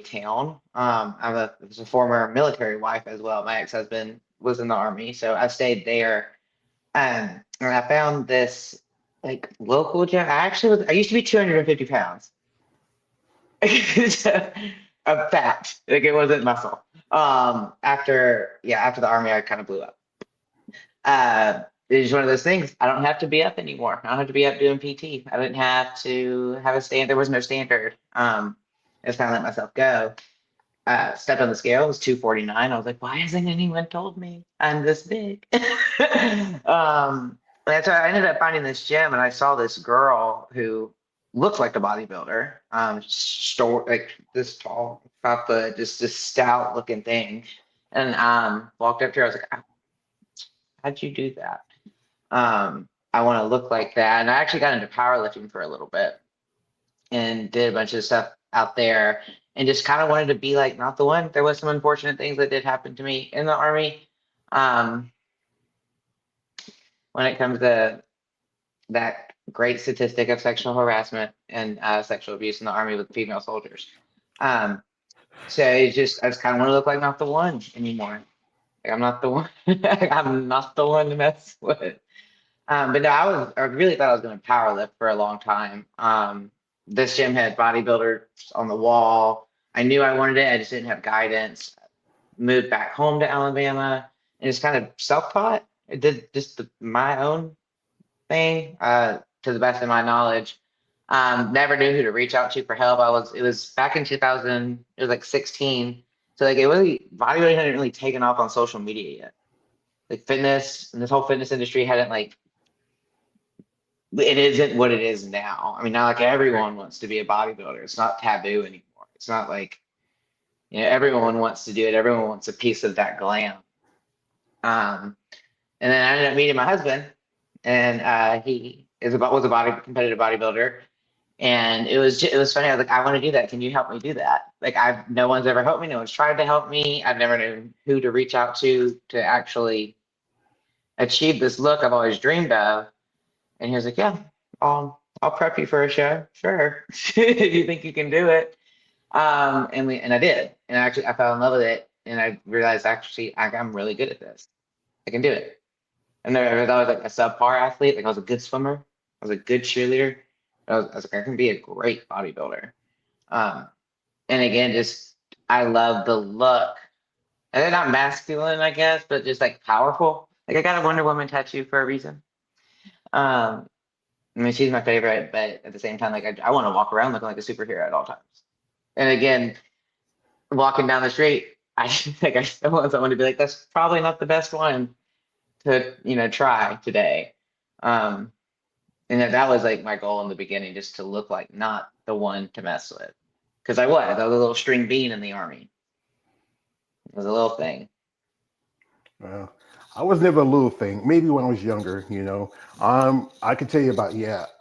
town. Was a former military wife as well. My ex-husband was in the army, so I stayed there. And I found this like local gym. I used to be 250 pounds. So, of fat. Like it wasn't muscle. After the army, I kind of blew up. It's one of those things. I don't have to be up anymore. I don't have to be up doing PT. I didn't have to have a stand. There was no standard. I just kind of let myself go. Stepped on the scale. It was 249. I was like, why hasn't anyone told me I'm this big? That's why I ended up finding this gym, and I saw this girl who looked like a bodybuilder. Like this tall, 5 foot, just this stout looking thing. And walked up to her. I was like, how'd you do that? I want to look like that. And I actually got into powerlifting for a little bit and did a bunch of stuff out there and just kind of wanted to be like not the one. There was some unfortunate things that did happen to me in the army. When it comes to that great statistic of sexual harassment and sexual abuse in the army with female soldiers. So it's just I just kind of want to look like not the one anymore. Like I'm not the one. I'm not the one to mess with. But no, I really thought I was going to power lift for a long time. This gym had bodybuilders on the wall. I knew I wanted it. I just didn't have guidance. Moved back home to Alabama and just kind of self-taught. I did just my own thing to the best of my knowledge. Never knew who to reach out to for help. It was back in 2000. It was like 16. So like bodybuilding hadn't really taken off on social media yet. Like fitness and this whole fitness industry hadn't like it isn't what it is now. I mean, now like everyone wants to be a bodybuilder. It's not taboo anymore. It's not like everyone wants to do it. Everyone wants a piece of that glam. And then I ended up meeting my husband, and he was a competitive bodybuilder. And it was funny. I was like, I want to do that. Can you help me do that? Like no one's ever helped me. No one's tried to help me. I've never known who to reach out to actually achieve this look I've always dreamed of. And he was like, yeah, I'll prep you for a show. Sure. You think you can do it? And I did. And I fell in love with it. And I realized actually I'm really good at this. I can do it. And I was always like a subpar athlete. Like I was a good swimmer. I was a good cheerleader. I was like, I can be a great bodybuilder. And again, just I love the look. And they're not masculine, I guess, but just like powerful. Like I got a Wonder Woman tattoo for a reason. I mean, she's my favorite, but at the same time, like I want to walk around looking like a superhero at all times. And again, walking down the street, I think I still want someone to be like, that's probably not the best one to try today. And that was like my goal in the beginning, just to look like not the one to mess with. Because I was a little string bean in the army. It was a little thing. Well, I was never a little thing. Maybe when I was younger, I could tell you about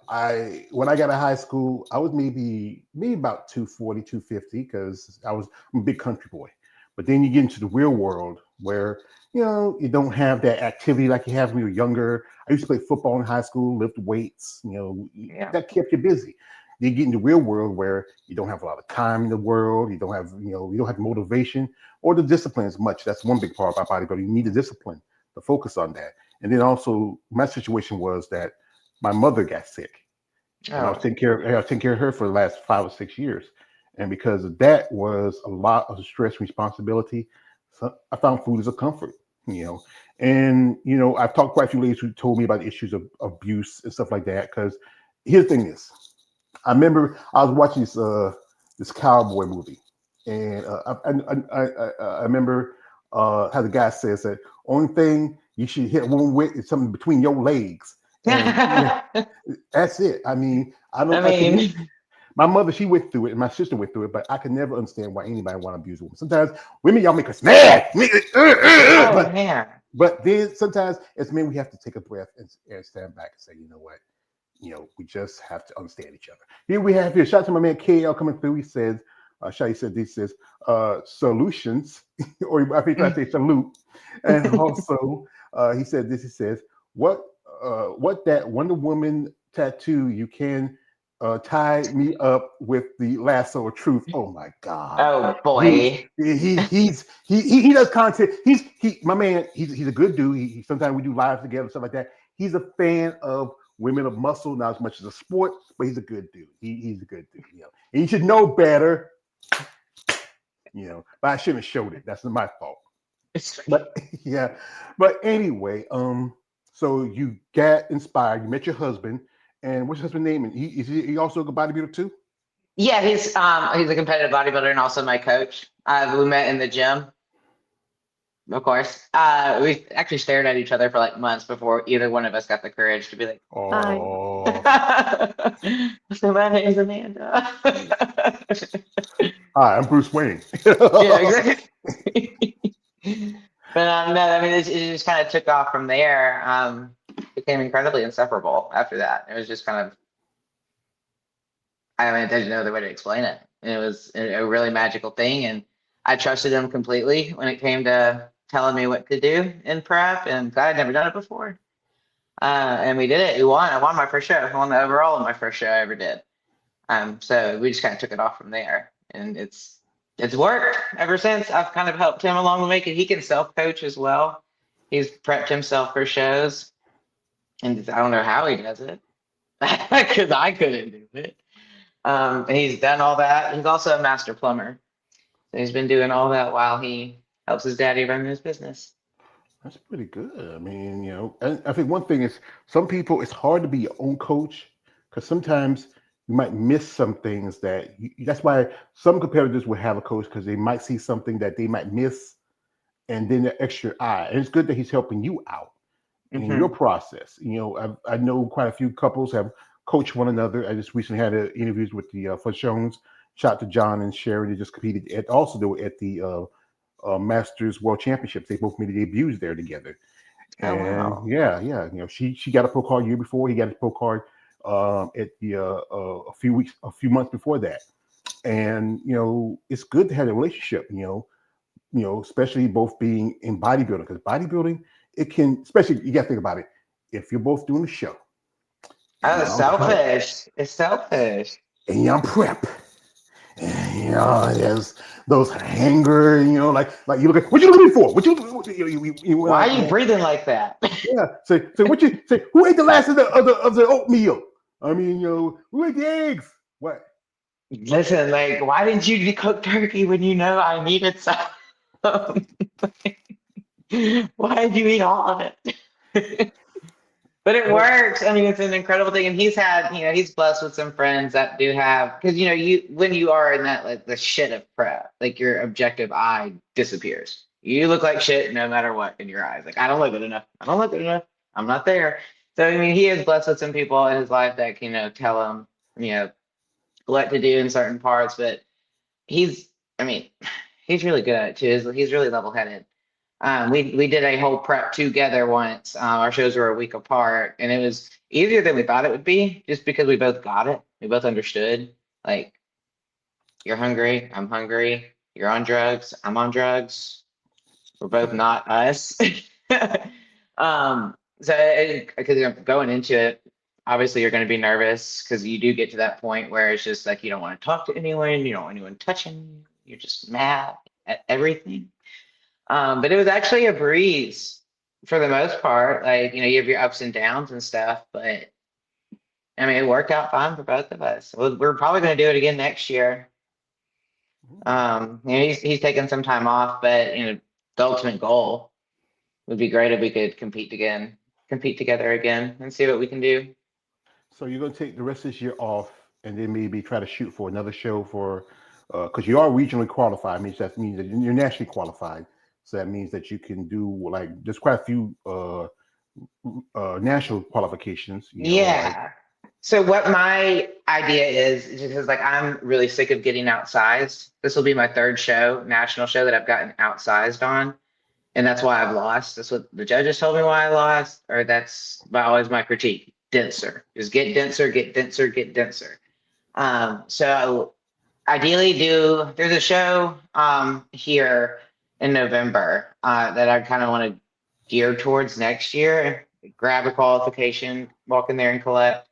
I when I got to high school, I was maybe about 240, 250 because I'm a big country boy. But then you get into the real world where you don't have that activity like you have when you were younger. I used to play football in high school, lift weights. Yeah. That kept you busy. Then you get in the real world where you don't have a lot of time in the world. You don't have you don't have motivation or the discipline as much. That's one big part about bodybuilding. You need the discipline to focus on that. And then also my situation was that my mother got sick, and Oh, I was taking care of her for the last 5 or 6 years. And because of that was a lot of stress and responsibility, so I found food as a comfort, you know. And I've talked to quite a few ladies who told me about issues of abuse and stuff like that. Because here's the thing is, I remember I was watching this cowboy movie, and I remember how the guy says that only thing you should hit one with is something between your legs, and I that's it. I mean, I can. mean, My mother, she went through it, and my sister went through it, but I can never understand why anybody want to abuse women. Sometimes women, y'all make us mad, oh but man. then sometimes as men, we have to take a breath and stand back and say, you know what, we just have to understand each other. Here we have here. Shout out to my man KL coming through. He says, Shai said this says solutions, or I think I say salute, and also he said this. He says what that Wonder Woman tattoo you can tied me up with the lasso of truth. Oh my God. Oh He's boy. he does content. He my man. He's a good dude. Sometimes we do lives together, stuff like that. He's a fan of women of muscle, not as much as a sport, but he's a good dude. He's a good dude. And you should know better. But I shouldn't have showed it. That's not my fault. But yeah, but anyway, so you got inspired. You met your husband, and what's your husband's name? And he also a bodybuilder too? Yeah, he's a competitive bodybuilder and also my coach. We met in the gym, of course. We actually stared at each other for like months before either one of us got the courage to be like, hi. Oh, So my name's Amanda. hi, I'm Bruce Wayne. Yeah, exactly. But no, I mean, it just kind of took off from there. Became incredibly inseparable after that. It was just kind of, I mean, there's no other way to explain it. It was a really magical thing, and I trusted him completely when it came to telling me what to do in prep. And God, I'd never done it before. And we did it. We won. I won my first show. I won the overall in my first show I ever did. So we just kind of took it off from there, and it's worked ever since. I've kind of helped him along the way because he can self-coach as well. He's prepped himself for shows, and I don't know how he does it because I couldn't do it. And he's done all that. He's also a master plumber, so he's been doing all that while he helps his daddy run his business. That's pretty good. I mean, and I think one thing is some people, it's hard to be your own coach because sometimes you might miss some things that's why some competitors will have a coach because they might see something that they might miss and then the extra eye. And it's good that he's helping you out in your process. I know quite a few couples have coached one another. I just recently had interviews with the Fashones. Shout out to John and Sharon. They just competed at the Masters World Championships. They both made their debuts there together. Oh And wow! yeah. She got a pro card year before. He got a pro card at the a few months before that. And it's good to have a relationship. Especially both being in bodybuilding because bodybuilding it can, especially you got to think about it. If you're both doing the show and Oh, y'all prep, selfish. It's selfish. and y'all prep. There's those hanger, like you look at what you looking for? Why are you breathing like that? Yeah. Say what you say? Who ate the last of the oatmeal? I mean, who ate the eggs? What? Listen, like, why didn't you cook turkey when you know I needed some? Why did you eat all of it? But it works. I mean, it's an incredible thing. And he's had, he's blessed with some friends that do have, because, when you are in that, like, the shit of prep, like, your objective eye disappears. You look like shit no matter what in your eyes. Like, I don't look good enough. I don't look good enough. I'm not there. So, I mean, he is blessed with some people in his life that can, tell him, what to do in certain parts. But he's, I mean, he's really good at it too. He's really level-headed. We did a whole prep together once. Our shows were a week apart, and it was easier than we thought it would be, just because we both got it. We both understood. Like, you're hungry, I'm hungry. You're on drugs, I'm on drugs. We're both not us. So because going into it, obviously you're going to be nervous because you do get to that point where it's just like you don't want to talk to anyone, you don't want anyone touching you, you're just mad at everything. But it was actually a breeze for the most part. Like, you have your ups and downs and stuff, but I mean, it worked out fine for both of us. We're probably going to do it again next year. He's taking some time off, but the ultimate goal would be great if we could compete together again, and see what we can do. So you're gonna take the rest of this year off, and then maybe try to shoot for another show for, because you are regionally qualified. Means that you're nationally qualified. So that means that you can do like there's quite a few national qualifications. Like Yeah. So what my idea is because like I'm really sick of getting outsized. This will be my third national show that I've gotten outsized on. And that's why I've lost. That's what the judges told me why I lost, or that's always my critique. Denser. Just get denser, get denser, get denser. So ideally there's a show here in November that I kind of want to gear towards next year. Grab a qualification, walk in there and collect.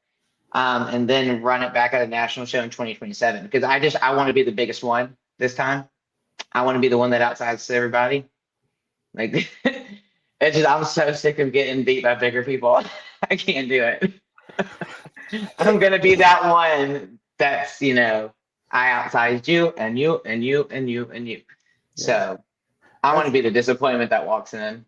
and then run it back at a national show in 2027 because I want to be the biggest one this time. I want to be the one that outsides everybody. Like it's just I'm so sick of getting beat by bigger people. I can't do it. I'm gonna be that one that's, I outsized you and you and you and you and you. Yeah, So I want to that's be the disappointment that walks in.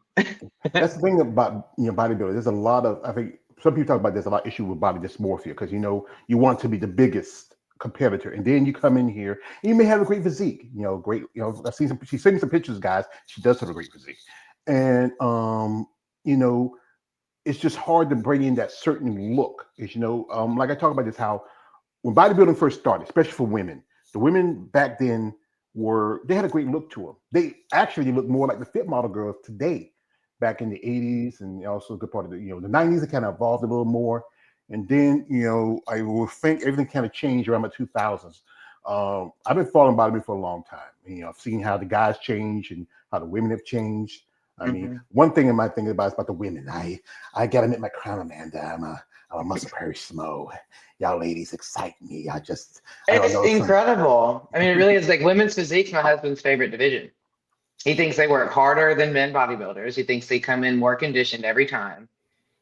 that's the thing about bodybuilding. There's a lot of, I think some people talk about there's a lot of issue with body dysmorphia because you want to be the biggest competitor, and then you come in here and you may have a great physique, great. I've seen she's seen some pictures, guys. She does have a great physique, and you know, it's just hard to bring in that certain look. Is like I talk about this how when bodybuilding first started, especially for women, the women back then they had a great look to them. They actually look more like the fit model girls today, back in the 80s and also a good part of the 90s. It kind of evolved a little more, and then I will think everything kind of changed around the 2000s. I've been following bodybuilding for a long time. I've seen how the guys change and how the women have changed. I mean, Hmm. one thing I might think about is about the women. I gotta admit my crown, Amanda. I'm a muscle Perry Smo. Y'all ladies excite me. I don't It's know some. incredible. I mean, it really is like women's physique's my husband's favorite division. He thinks they work harder than men bodybuilders. He thinks they come in more conditioned every time.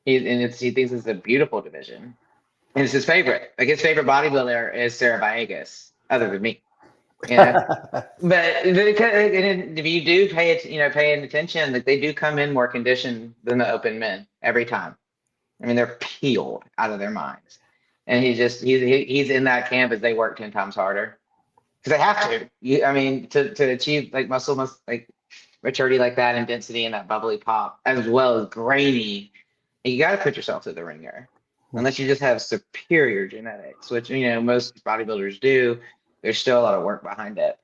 He thinks it's a beautiful division. And it's his favorite. Like his favorite bodybuilder is Sarah Villegas, other than me. You know, but if you do paying attention, like they do come in more conditioned than the open men every time. I mean, they're peeled out of their minds, and he's in that camp as they work 10 times harder because they have to. I mean, to achieve like like maturity like that and density and that bubbly pop as well as grainy, you got to put yourself to the ringer. Unless you just have superior genetics, which most bodybuilders do, there's still a lot of work behind it.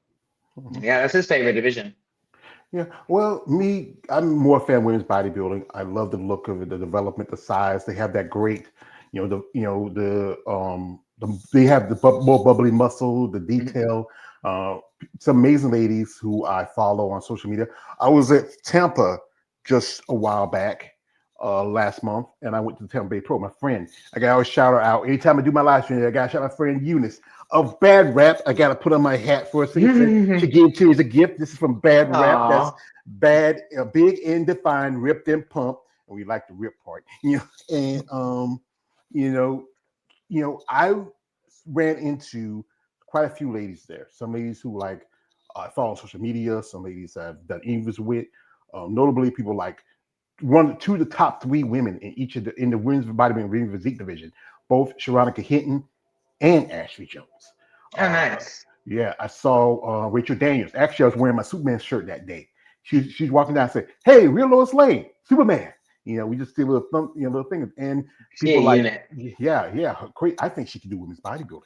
Yeah, that's his favorite division. Yeah, well, I'm more a fan of women's bodybuilding. I love the look of it, the development, the size. They have that great, they have the more bubbly muscle, the Mhm. detail. Some amazing ladies who I follow on social media. I was at Tampa just a while back, last month, and I went to the Tampa Bay Pro. My friend, I got to always shout her out anytime I do my live stream. I got to shout my friend Eunice of Bad Rap. I got to put on my hat for a second. She gave it to me as a gift. This is from Bad Rap. That's Aw. bad, big and defined, ripped and pumped. And we like the rip part, And you know, I ran into quite a few ladies there. Some ladies who I follow on social media. Some ladies I've done interviews with. Notably, people like two of the top three women in the women's bodybuilding ring physique division, both Sharonica Hinton and Ashley Jones. Oh, Uh, nice. yeah, I saw Rachel Daniels. Actually, I was wearing my Superman shirt that day. She's walking down and said, "Hey, real Lois Lane, Superman." We just did a little little thing, and She a people like, unit. yeah, great. I think she could do women's bodybuilding.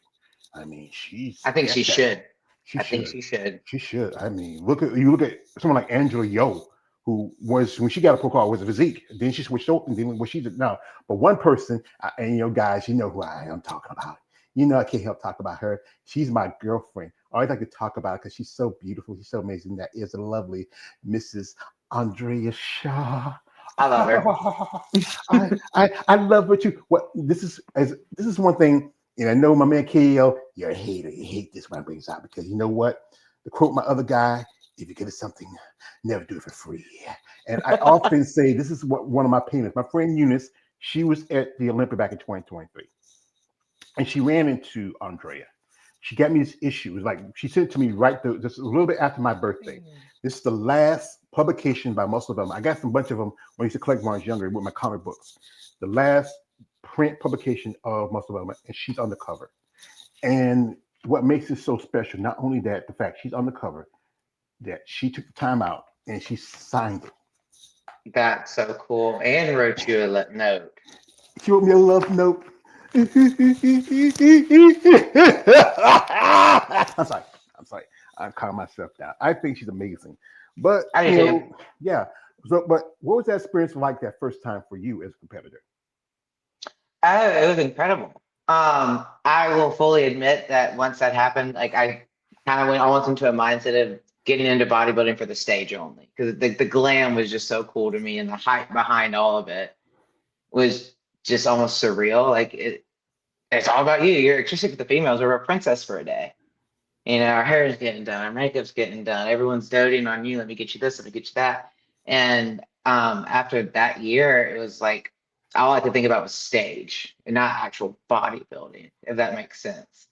I mean, I she's think she got that. should. She I think should. she should. She should. I mean, look at someone like Angela Yo, who was when she got a pro call was a physique. Then she switched over and then what she did now. But one person, and guys, you know who I am talking about. I can't help talk about her. She's my girlfriend. I always like to talk about her because she's so beautiful. She's so amazing. That is a lovely Mrs. Andrea Shaw. I love her. I love what you what this is one thing, and I know my man KO, you're a hater. You hate this when I bring this out because you know what? To quote my other guy, if you give it something, never do it for free. And I often say this is what one of my payments. My friend Eunice, she was at the Olympia back in 2023, and she ran into Andrea. She got me this issue. It was like she sent it to me just a little bit after my birthday. This is the last publication by most of them. I got some bunch of them when I used to collect when I was younger with my comic books. The last print publication of most of them, and she's on the cover. And what makes it so special, not only that, the fact she's on the cover, that she took the time out and she signed it. That's so cool. And wrote you a note. She wrote me a love note. I'm sorry. I'm sorry. I calm myself down. I think she's amazing. But I do too. yeah. So, but what was that experience like that first time for you as a competitor? Oh, it was incredible. I will fully admit that once that happened, like I kind of went almost into a mindset of getting into bodybuilding for the stage only because the glam was just so cool to me and the hype behind all of it was just almost surreal. Like It's all about you. You're especially with the females. We're a princess for a day. Our hair is getting done, our makeup's getting done. Everyone's doting on you. Let me get you this. Let me get you that. And after that year, it was like all I could think about was stage and not actual bodybuilding, if that makes sense.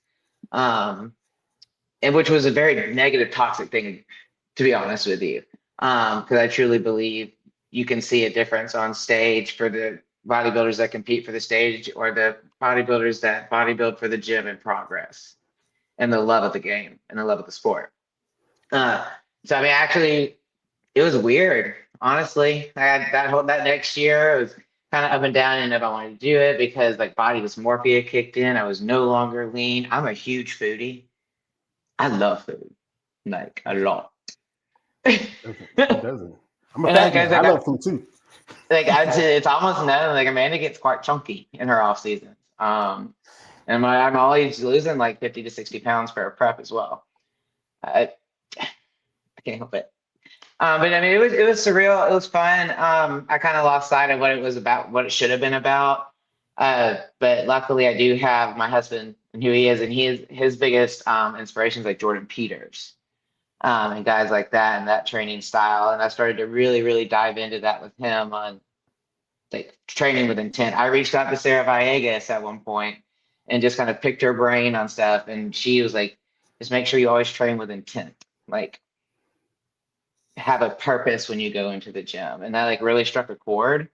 Um, and which was a very negative, toxic thing, to be honest with you. Because I truly believe you can see a difference on stage for the bodybuilders that compete for the stage or the bodybuilders that bodybuild for the gym in progress and the love of the game and the love of the sport. Uh, so I mean, actually, it was weird. Honestly, I had that next year. It was kind of up and down, and if I wanted to do it because like body dysmorphia kicked in. I was no longer lean. I'm a huge foodie. I love food, like a lot. Doesn't it doesn't? I'm a And fat like man. I love food too. I'd say it's almost known. Like Amanda gets quite chunky in her off seasons. And I'm always losing like 50 to 60 pounds for a prep as well. I, I can't help it. But I mean, it was surreal. It was fun. I kind of lost sight of what it was about, what it should have been about. But luckily, I do have my husband and who he is, and his biggest inspirations like Jordan Peters, and guys like that, and that training style. And I started to really, really dive into that with him on like training with intent. I reached out to Sarah Villegas at one point and just kind of picked her brain on stuff, and she was like, "Just make sure you always train with intent." Like have a purpose when you go into the gym. And that like really struck a chord.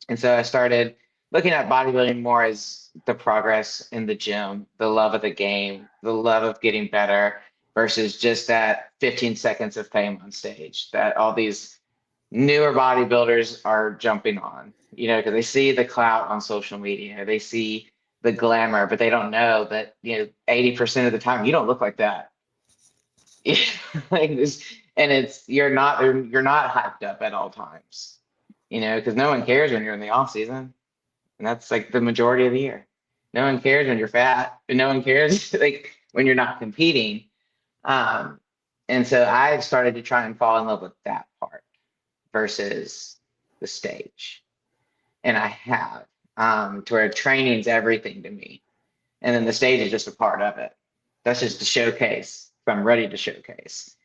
And so I started looking at bodybuilding more as the progress in the gym, the love of the game, the love of getting better versus just that 15 seconds of fame on stage that all these newer bodybuilders are jumping on, because they see the clout on social media, they see the glamour, but they don't know that, 80% of the time you don't look like that. like this, and you're not hyped up at all times, because no one cares when you're in the off season, and that's like the majority of the year. No one cares when you're fat, and no one cares like when you're not competing. Um, and so I started to try and fall in love with that part versus the stage, and I have to where training's everything to me, and then the stage is just a part of it. That's just to showcase if I'm ready to showcase.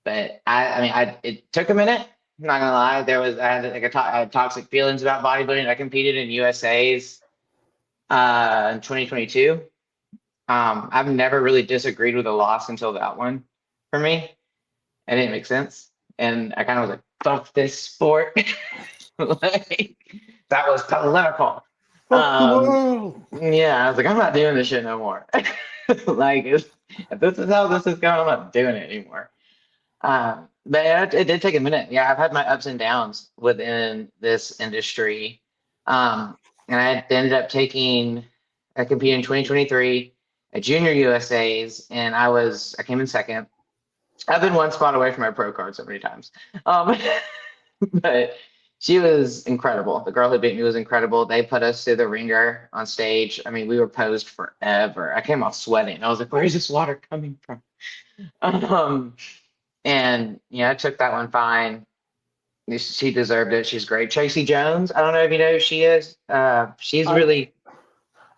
But I mean, it took a minute. I'm not gonna lie. I had like I had toxic feelings about bodybuilding. I competed in USA's in 2022. I've never really disagreed with a loss until that one for me. It didn't make sense, and I kind of was like, "Fuck this sport." like that was political. Fuck the Um, world. yeah, I was like, I'm not doing this shit no more. like, if this is how this is going, I'm not doing it anymore. But it did take a minute. Yeah, I've had my ups and downs within this industry. And I ended up I competed in 2023 at Junior USA's, and I came in second. I've been one spot away from my pro card so many times. Um, but she was incredible. The girl who beat me was incredible. They put us through the ringer on stage. I mean, we were posed forever. I came off sweating. I was like, "Where's this water coming from?" Um, and I took that one fine. She deserved it. She's great. Tracy Jones. I don't know if you know who she is. She's I really.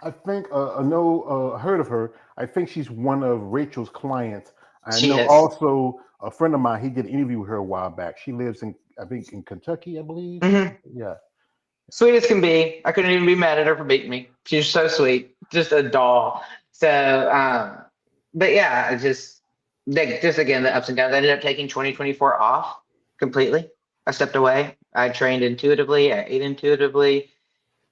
I think I know heard of her. I think she's one of Rachel's clients. I She know is. also a friend of mine. He did an interview with her a while back. She lives in I think in Kentucky, I believe. Mhm. Yeah. Sweet as can be. I couldn't even be mad at her for beating me. She's so sweet, just a doll. So, but yeah, just again the ups and downs. I ended up taking 2024 off completely. I stepped away. I trained intuitively. I ate intuitively,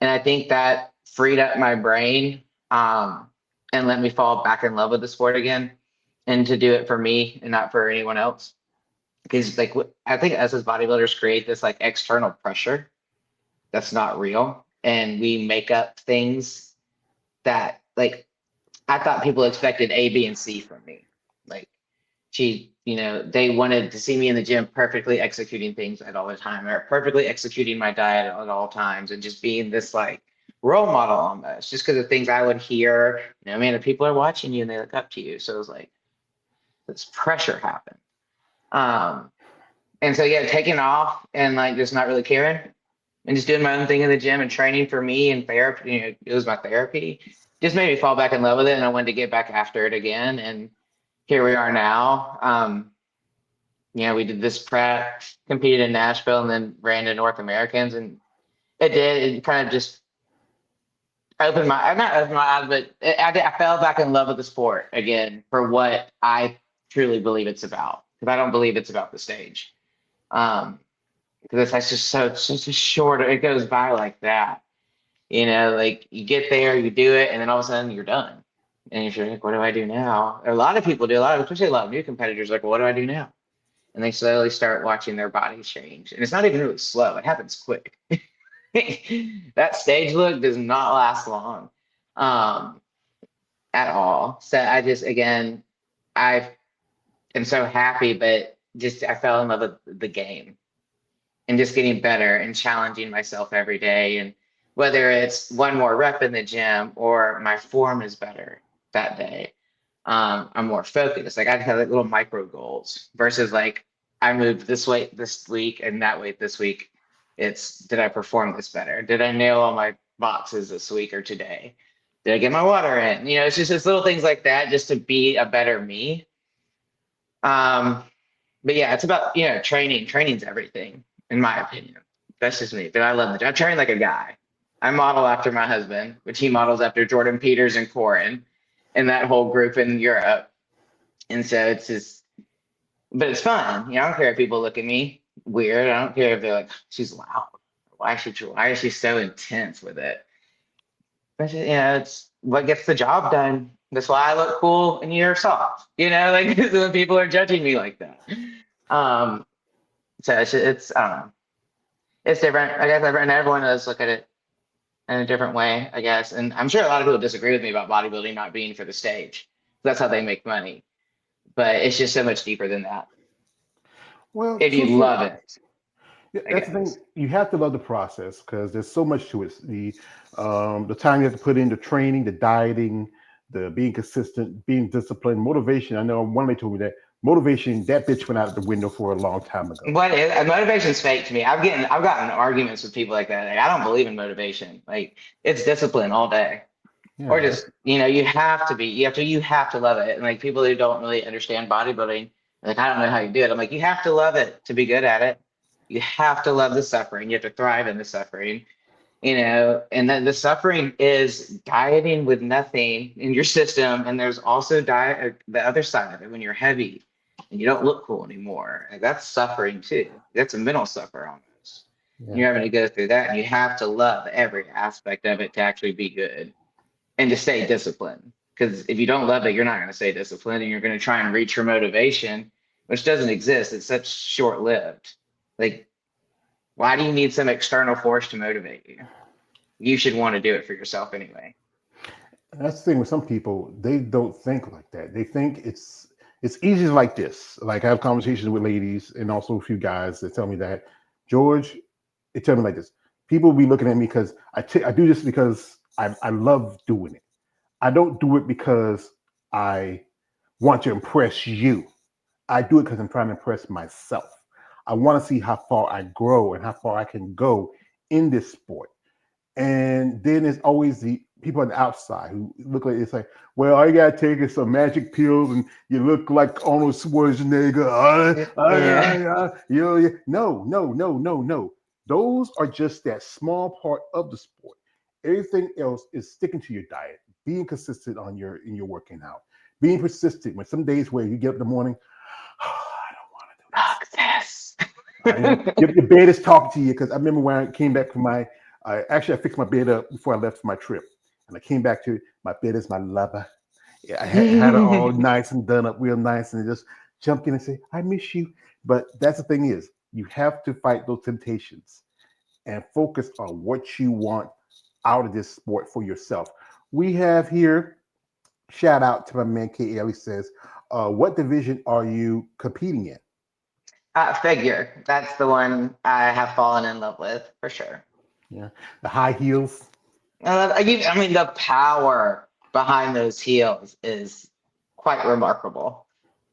and I think that freed up my brain, and let me fall back in love with the sport again, and to do it for me and not for anyone else. Because like I think us as bodybuilders create this like external pressure that's not real, and we make up things that like I thought people expected A, B, and C from me. Like they wanted to see me in the gym perfectly executing things at all the time, or perfectly executing my diet at all times, and just being this like role model almost, just because of things I would hear. Man, if people are watching you and they look up to you, so it was like this pressure happened. Um, and so yeah, taking off and like just not really caring and just doing my own thing in the gym and training for me and therapy. It was my therapy. just made me fall back in love with it, and I wanted to get back after it again. And here we are now. We did this prep, competed in Nashville, and then ran to North Americans, and it kind of just not opened my eyes, but I fell back in love with the sport again for what I truly believe it's about. Because I don't believe it's about the stage. Because that's just it's just a short, it goes by like that. Like you get there, you do it, and then all of a sudden you're done. And you're like, what do I do now? A lot of people do, especially a lot of new competitors, like, well, what do I do now? And they slowly start watching their bodies change. And it's not even really slow, it happens quick. That stage look does not last long at all. So again, I am so happy, but just I fell in love with the game and just getting better and challenging myself every day. And whether it's one more rep in the gym or my form is better that day, I'm more focused. Like I have like little micro goals versus like I moved this weight this week and that weight this week. It's did I perform this better? Did I nail all my boxes this week or today? Did I get my water in? It's just little things like that just to be a better me. But yeah, it's about, training. Training's everything, in my opinion. That's just me. But I love the job. I train like a guy. I model after my husband, which he models after Jordan Peters and Corin and that whole group in Europe. And so it's just, but it's fun. I don't care if people look at me weird. I don't care if they're like, she's loud. Why is she so intense with it? But it's what gets the job done. That's why I look cool and you're soft. Like when people are judging me like that. So it's I don't know. It's different. I guess everyone does look at it in a different way, I guess. And I'm sure a lot of people disagree with me about bodybuilding not being for the stage. That's how they make money. But it's just so much deeper than that. Well, If you love it. Yeah, that's the thing. You have to love the process because there's so much to it. The time you have to put into training, the dieting, the being consistent, being disciplined, motivation. I know one of them told me that motivation, that bitch went out the window for a long time ago. Motivation's fake to me. I've gotten arguments with people like that. Like, I don't believe in motivation. Like it's discipline all day. Yeah. Or just, you have to love it. And like people who don't really understand bodybuilding, like I don't know how you do it. I'm like, you have to love it to be good at it. You have to love the suffering. You have to thrive in the suffering, and then the suffering is dieting with nothing in your system. And there's also the other side of it when you're heavy and you don't look cool anymore. Like that's suffering too. That's a mental suffer almost. Yeah. You're having to go through that and you have to love every aspect of it to actually be good and to stay disciplined. Because if you don't love it, you're not going to stay disciplined and you're going to try and reach your motivation, which doesn't exist. It's such short-lived. Like, why do you need some external force to motivate you? You should want to do it for yourself anyway. That's the thing with some people, they don't think like that. They think it's easy like this. Like I have conversations with ladies and also a few guys that tell me that, George, they tell me like this. People will be looking at me because I do this because I love doing it. I don't do it because I want to impress you. I do it because I'm trying to impress myself. I want to see how far I grow and how far I can go in this sport. And then there's always the people on the outside who look like it's like, well, all you gotta take is some magic pills and you look like Arnold Schwarzenegger. No. Those are just that small part of the sport. Everything else is sticking to your diet, being consistent in your working out, being persistent. When some days where you get up in the morning, I don't want to do this. Your bed is talking to you because I remember when I came back from I fixed my bed up before I left for my trip, and I came back to my bed is my lover. Yeah, I had it all nice and done up real nice, and just jumped in and say, "I miss you." But that's the thing is, you have to fight those temptations and focus on what you want out of this sport for yourself. We have here, shout out to my man KL. He says, "What division are you competing in?" Figure. That's the one I have fallen in love with for sure. Yeah, the high heels. I mean, the power behind those heels is quite remarkable.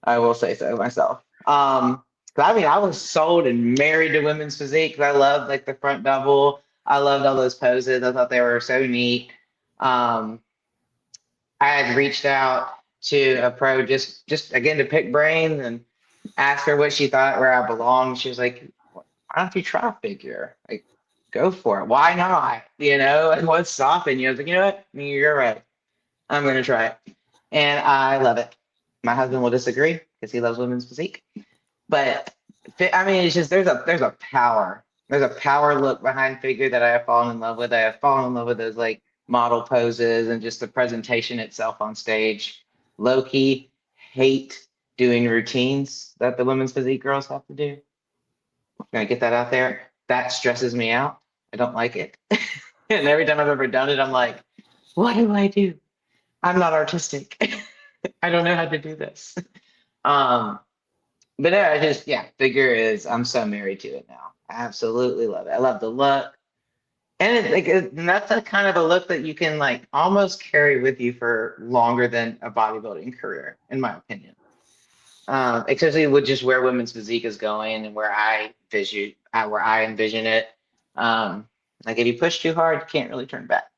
I will say so myself. I was sold and married to women's physique. I loved like the front double. I loved all those poses. I thought they were so neat. I had reached out to a pro just again to pick brains and ask her what she thought where I belonged. She was like, "Why don't you try figure? Like, go for it. Why not? You know, and what's stopping you?" I was like, "You know what? You're right. I'm gonna try it, and I love it." My husband will disagree because he loves women's physique, but I mean, it's just there's a power look behind figure that I have fallen in love with. I have fallen in love with those like model poses and just the presentation itself on stage. Low key hate doing routines that the women's physique girls have to do. Gonna get that out there. That stresses me out. I don't like it. And every time I've ever done it, I'm like, what do I do? I'm not artistic. I don't know how to do this. Um, but yeah, figure is I'm so married to it now. I absolutely love it. I love the look. And and that's a kind of a look that you can like almost carry with you for longer than a bodybuilding career, in my opinion. Especially with just where women's physique is going and where I envision it. Like if you push too hard, you can't really turn back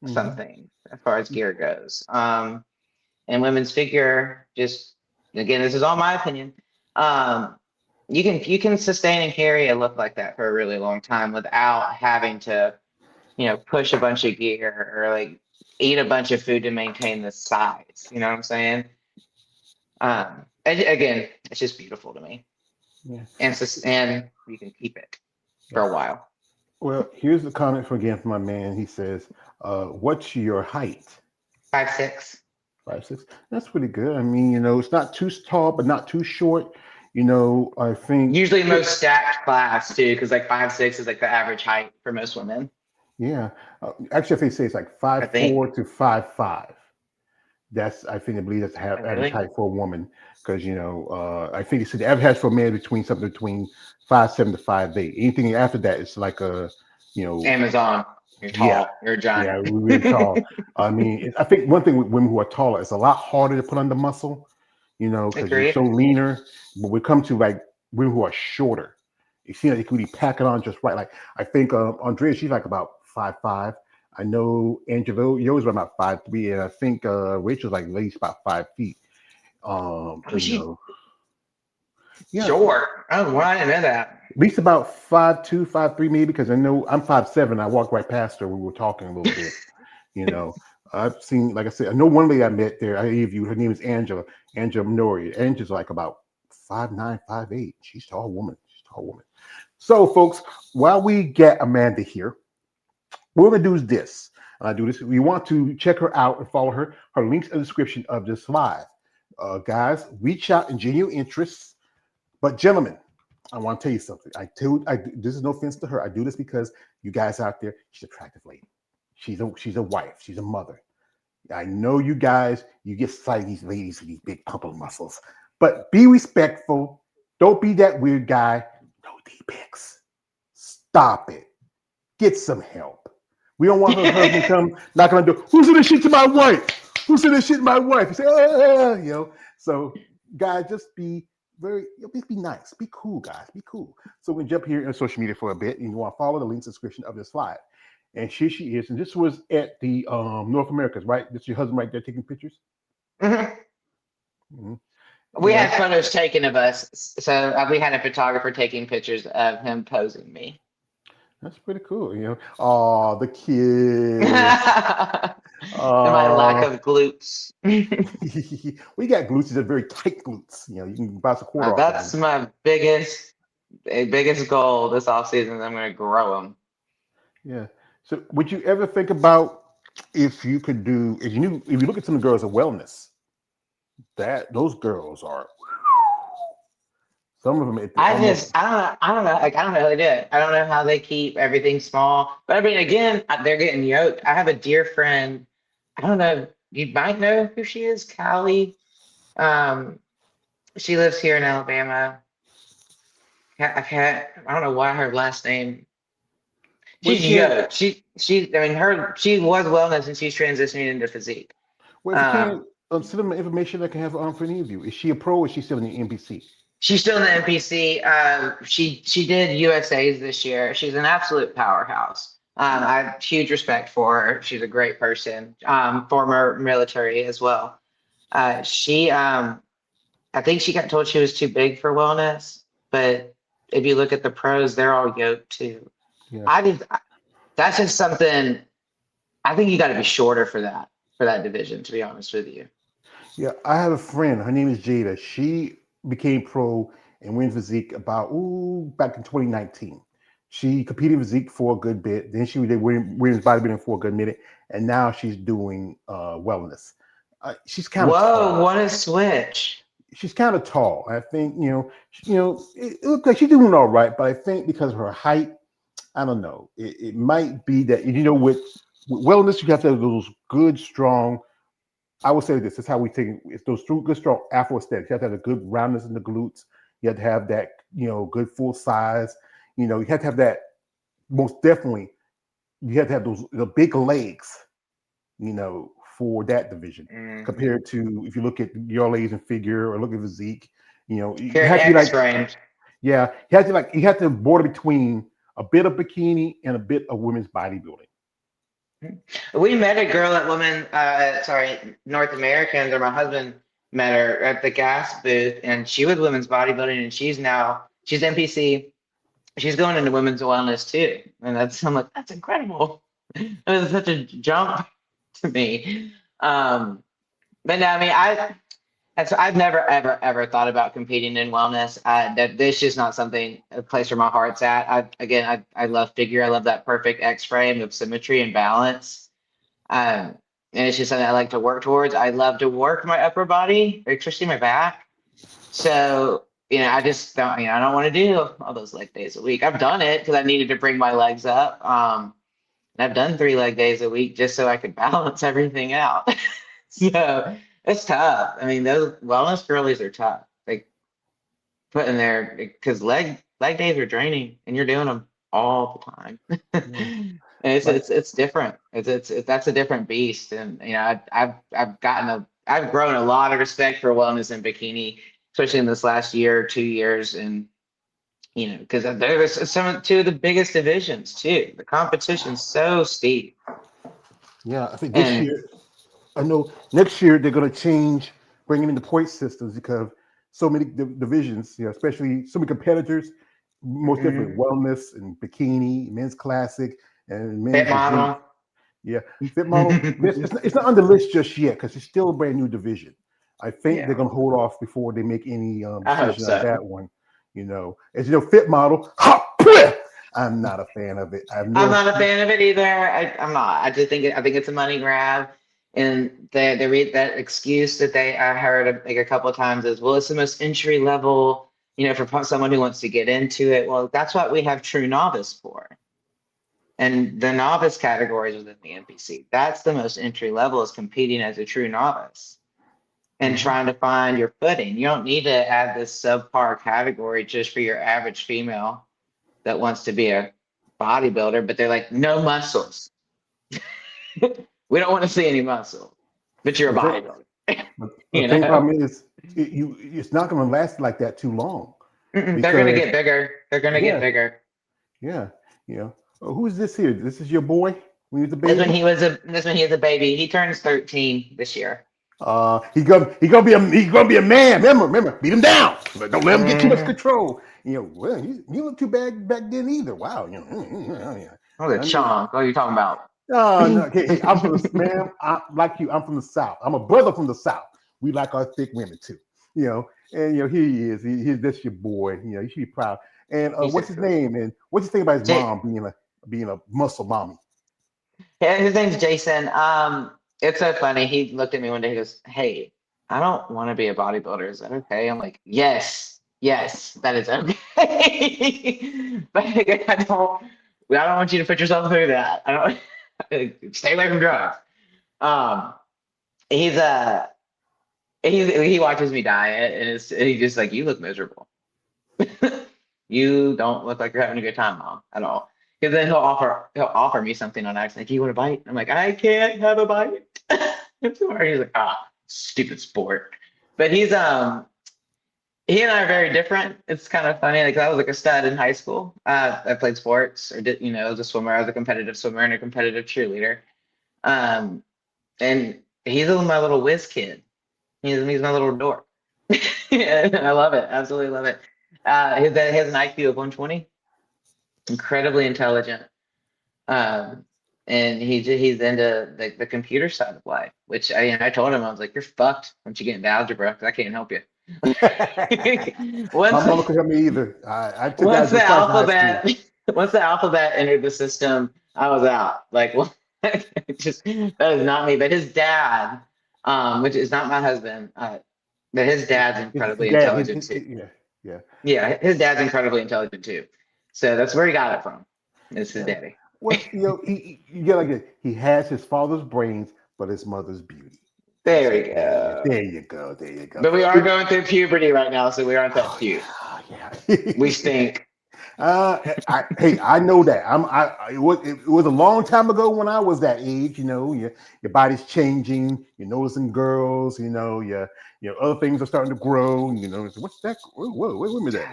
Mhm. something as far as gear goes. And women's figure, just again, this is all my opinion. Um, you can sustain and carry a look like that for a really long time without having to, push a bunch of gear or like eat a bunch of food to maintain the size. You know what I'm saying? Again, it's just beautiful to me, Yeah. and you can keep it for Yeah. a while. Well, here's a comment from again from my man. He says, "What's your height?" 5'6". 5'6". That's pretty good. I mean, it's not too tall, but not too short. I think, Usually most stacked class too, because like 5'6" is like the average height for most women, yeah. Actually, if they say it's like I 5'4" think. to 5'5", I believe that's the Oh, average really? height for a woman. Because I think it's the average height for a man between something between 5'7" to 5'8". Anything after that, it's like you know, Amazon, you're yeah, tall, you're a yeah, giant. really tall. I mean, I think one thing with women who are taller, it's a lot harder to put on the muscle, because you're so Agreed. leaner. But we come to like women who are shorter, you see, like, you can really pack it on just right. Like I think Andrea, she's like about 5'5". I know Angelo, yours was about 5'3", and I think Rachel's like at least about 5 feet. Um, Oh, you she know, yeah, short. Oh, well, I didn't know that. at least about 5'2", 5'3", maybe. Because I know I'm 5'7". I walked right past her. We were talking a little bit. You know, I've seen, like I said, I know one lady I met there. I interviewed. Her name is Angela. Angela Minori. Angela's like about 5'9", 5'8". She's a tall woman. She's a tall woman. So, folks, while we get Amanda here, what we're gonna do is this. I do this. We want to check her out and follow her. Her links in the description of this live. Guys, reach out and genuine interests. But gentlemen, I want to tell you something. This is no offense to her. I do this because you guys out there, she's an attractive lady. She's a wife. She's a mother. I know you guys, you get sight of these ladies with these big pump muscles, but be respectful. Don't be that weird guy. No D-pics. Stop it. Get some help. We don't want her husband come knocking on the door. Who's in the shit to my wife? Who's in the shit to my wife? You say, So, guys, just be just be nice. Be cool, guys. Be cool. So we jump here in social media for a bit, and you want to follow the links in the description of this slide. And here she is. And this was at the North Americas, right? This is your husband right there taking pictures. Mhm. Mm-hmm. We Yeah, had photos taken of us, so we had a photographer taking pictures of him posing me. that's pretty cool. Oh, the kids. And my lack Oh, of glutes. we got glutes that are very tight glutes. You can bounce a quarter off of That's them. my biggest goal this off season. I'm going to grow them. Yeah. So, would you ever think about if you could do if you look at some of the girls of wellness, that those girls are some of them at the almost. I don't know. Like, I don't know how they do it. I don't know how they keep everything small. But I mean, again, they're getting yoked. I have a dear friend. I don't know. You might know who she is, Callie. Um, she lives here in Alabama. I don't know why her last name. Well, if She's you can, yoked. I mean, she was wellness and she's transitioning into physique. well, if you Um, can, send them information I can have on for any of you. Is she a pro or is she still in the NPC? she's still in the NPC. She did USA's this year. She's an absolute powerhouse. I have huge respect for her. She's a great person. Former military as well. She I think she got told she was too big for wellness, but if you look at the pros, they're all yoked too. Yeah. I think that's just something. I think you got to be shorter for that division. To be honest with you. Yeah, I have a friend. Her name is Jada. She became pro in women's physique about back in 2019. She competed in physique for a good bit. Then she did women's bodybuilding for a good minute, and now she's doing wellness. She's kind of Whoa! tall. What a switch! She's kind of tall. I think it looks like she's doing all right, but I think because of her height, I don't know. It might be that with wellness, you have to have those good, strong. I would say this is how we take it. It's those good, strong Afro aesthetics. You have to have a good roundness in the glutes. You have to have that, good full size. You have to have that. Most definitely, you have to have the big legs. For that division Hmm. compared to if you look at your legs and figure or look at physique. You Very have to be like, X-framed. yeah, you have to border between a bit of bikini and a bit of women's bodybuilding. We met a girl at sorry, North Americans, or my husband met her at the gas booth, and she was women's bodybuilding, and she's NPC. She's going into women's wellness too, and I'm like, that's incredible. It was such a jump to me. But no, I mean, I've never ever thought about competing in wellness. That this just not something a place where my heart's at. I love figure. I love that perfect X frame of symmetry and balance. Um, and it's just something I like to work towards. I love to work my upper body, especially my back. So, I just don't, I don't want to do all those leg days a week. I've done it because I needed to bring my legs up. And I've done 3 leg days a week just so I could balance everything out. So it's tough. I mean, those wellness girlies are tough. Like putting there because leg days are draining and you're doing them all the time. Yeah. And Like it's different. That's a different beast. And I've grown a lot of respect for wellness and bikini, especially in this last year or 2 years. And because there's two of the biggest divisions too. The competition's so steep. yeah, I think this And year I know next year they're going to change, bringing in the point systems because so many divisions, especially so many competitors, most definitely mhm, wellness and bikini, men's classic, and fit men's physique. model. Yeah, fit model. It's not on the list just yet because it's still a brand new division. I think they're Yeah, going to hold off before they make any I hope decision on so. that one. As fit model. Ha, pwah! I'm not a fan of it. I've I'm never not a seen. fan of it either. I'm not. I think it's a money grab. And they read that excuse that I heard like a couple of times is, well, it's the most entry level, for someone who wants to get into it. Well, that's what we have true novice for. And the novice categories within the NPC, that's the most entry level is competing as a true novice and Mhm. trying to find your footing. You don't need to add this subpar category just for your average female that wants to be a bodybuilder, but they're like, no muscles. We don't want to see any muscle, but you're a But the, bodybuilder. but the you thing know, problem is, it's not going to last like that too long They're gonna because get bigger. They're gonna get yeah, bigger. yeah, who is this here? This is your boy when he was a baby. This when he was a baby. He turns 13 this year. He's gonna be a man. Remember, beat him down. But don't let him get too much Mm-hmm. control. Well, you look too bad back then either. Wow. Yeah. Oh, the I mean, chunk. What are you talking about? oh no, okay, hey, I'm from the man. Like you, I'm from the South. I'm a brother from the South. We like our thick women too. And here he is. That's your boy. You should be proud. And He's what's just his cool. name? And what's his thing about his J- mom being a muscle mommy? yeah, his name's Jason. It's so funny. He looked at me one day. He goes, "Hey, I don't want to be a bodybuilder. Is that okay?" I'm like, "Yes, yes, that is okay." But I don't want you to put yourself through that. I don't stay away from drugs. Um, he's he watches me diet, and he's just like, "You look miserable. You don't look like you're having a good time, mom, at all." Because then he'll offer me something on accident. Do you want a bite? I'm like, I can't have a bite. I'm sorry. He's like, stupid sport. But he and I are very different. It's kind of funny. Like I was like a stud in high school. I played sports or did, as a swimmer. I was a competitive swimmer and a competitive cheerleader. Um, and he's my little whiz kid. He's my little dork. Yeah, I love it. Absolutely love it. He has an IQ of 120, incredibly intelligent. Um, and he's into the computer side of life, which I told him, I was like, you're fucked once you get into algebra, 'cause I can't help you. My Once mama could help me either. I took once the algebra twice in high school. alphabet once the alphabet entered the system, I was out. Like, well, just that is not me. But his dad, which is not my husband, but his dad's His incredibly dad, intelligent too. yeah, yeah, Yeah, his dad's incredibly intelligent too. So that's where he got it from. It's his yeah. daddy. Well, you get like it. He has his father's brains, but his mother's beauty. There That's we it. go. There you go. There you go. But we are going through puberty right now, so we aren't that Oh cute. yeah, We yeah. stink. Hey, I know that. It was a long time ago when I was that age. Your body's changing. You're noticing girls. Other things are starting to grow. So what's that? Whoa, wait a minute.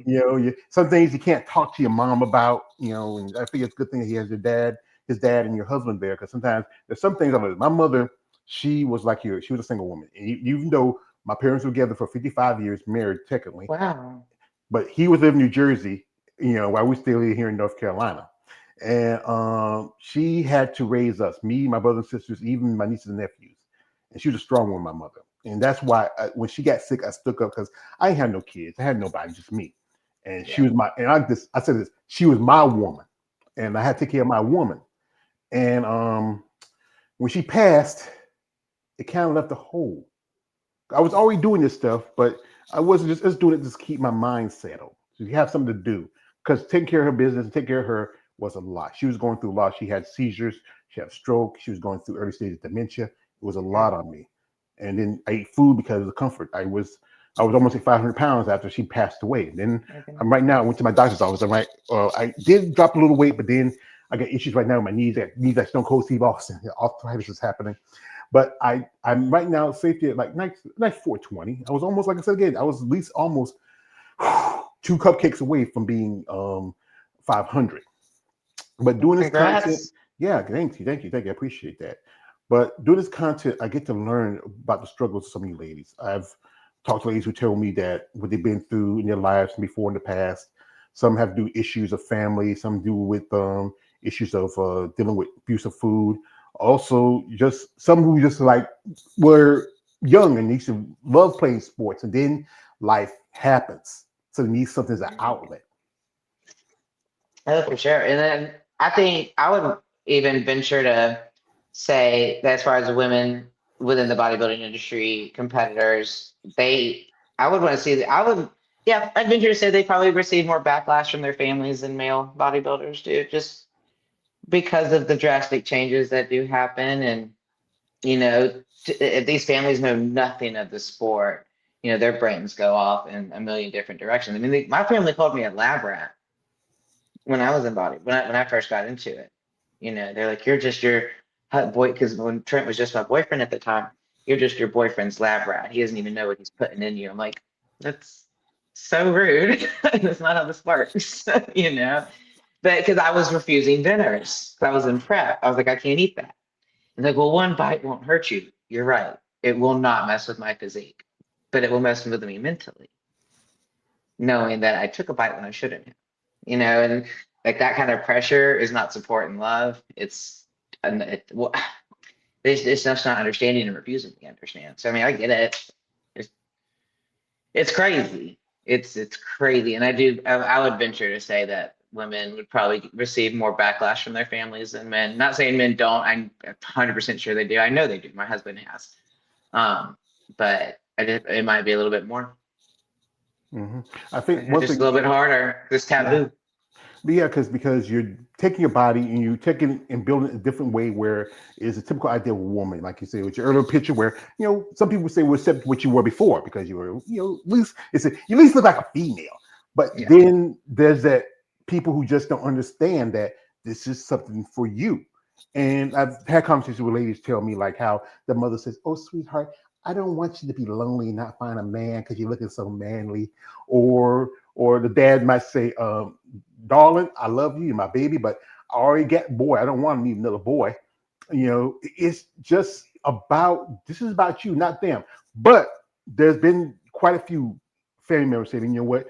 And some things you can't talk to your mom about. And I think it's a good thing that he has his dad, and your husband there, because sometimes there's some things. My mother, she was like you. She was a single woman, and even though my parents were together for 55 years, married technically, Wow. but he was in New Jersey, while we still here in North Carolina. And she had to raise us, me, my brothers and sisters, even my nieces and nephews. And she was a strong one, my mother. And that's why when she got sick, I stuck up because I ain't had no kids. I had nobody, just me. And she Yeah. was I said this, she was my woman. And I had to take care of my woman. And when she passed, it kind of left a hole. I was already doing this stuff, but I wasn't just doing it just to keep my mind settled. So you have something to do because taking care of her business and taking care of her was a lot. She was going through a lot. She had seizures. She had a stroke. She was going through early stages of dementia. It was a lot on me. And then I ate food because of the comfort. I was almost at 500 pounds after she passed away. And then Okay. I'm right now. I went to my doctor's office. I'm like, I did drop a little weight, but then I got issues right now with my knees. That Stone Cold Steve Austin. Arthritis is happening. But I'm right now safety at like nice 420. I was almost, like I said again, I was at least almost two cupcakes away from being 500. But doing this content, Congrats. yeah, thank you. I appreciate that. But doing this content, I get to learn about the struggles of some of you ladies. I've talked to ladies who tell me that what they've been through in their lives before in the past. Some have to do issues of family. Some do with issues of dealing with abuse of food. Also, just some who just like were young and used to love playing sports, and then life happens, so they need something as an outlet. Oh, for sure. And then I think I would even venture to say that as far as women within the bodybuilding industry, competitors, I would want to see that. Yeah, I'd venture to say they probably receive more backlash from their families than male bodybuilders do, just because of the drastic changes that do happen. And, if these families know nothing of the sport, their brains go off in a million different directions. I mean, my family called me a lab rat when I was in when I first got into it. They're like, you're just your hot boy, because when Trent was just my boyfriend at the time, you're just your boyfriend's lab rat. He doesn't even know what he's putting in you. I'm like, that's so rude. That's not how this works, But because I was refusing dinners, I was in prep. I was like, I can't eat that. And like, well, one bite won't hurt you. You're right. It will not mess with my physique, but it will mess with me mentally, knowing that I took a bite when I shouldn't have, and like that kind of pressure is not support and love. Well, it's just not understanding and refusing to understand. So I mean, I get it. It's, it's crazy. It's crazy, and I would venture to say that women would probably receive more backlash from their families than men. Not saying men don't. I'm 100% sure they do. I know they do. My husband has. Um, but it might be a little bit more. hmm I think It's one just a thing, little bit harder. This yeah, taboo. but yeah, because you're taking your body and you're taking it and building it a different way where it's a typical idea of a woman, like you say with your earlier picture, where some people say we'll accept what you were before because you were at least you at least look like a female. But Yeah. then there's that people who just don't understand that this is something for you. And I've had conversations with ladies tell me like how the mother says, "Oh, sweetheart, I don't want you to be lonely and not find a man because you're looking so manly. Or the dad might say, darling, I love you, you're my baby, but I already got a boy. I don't want to meet another boy. It's just about, this is about you, not them. But there's been quite a few family members saying, you know what?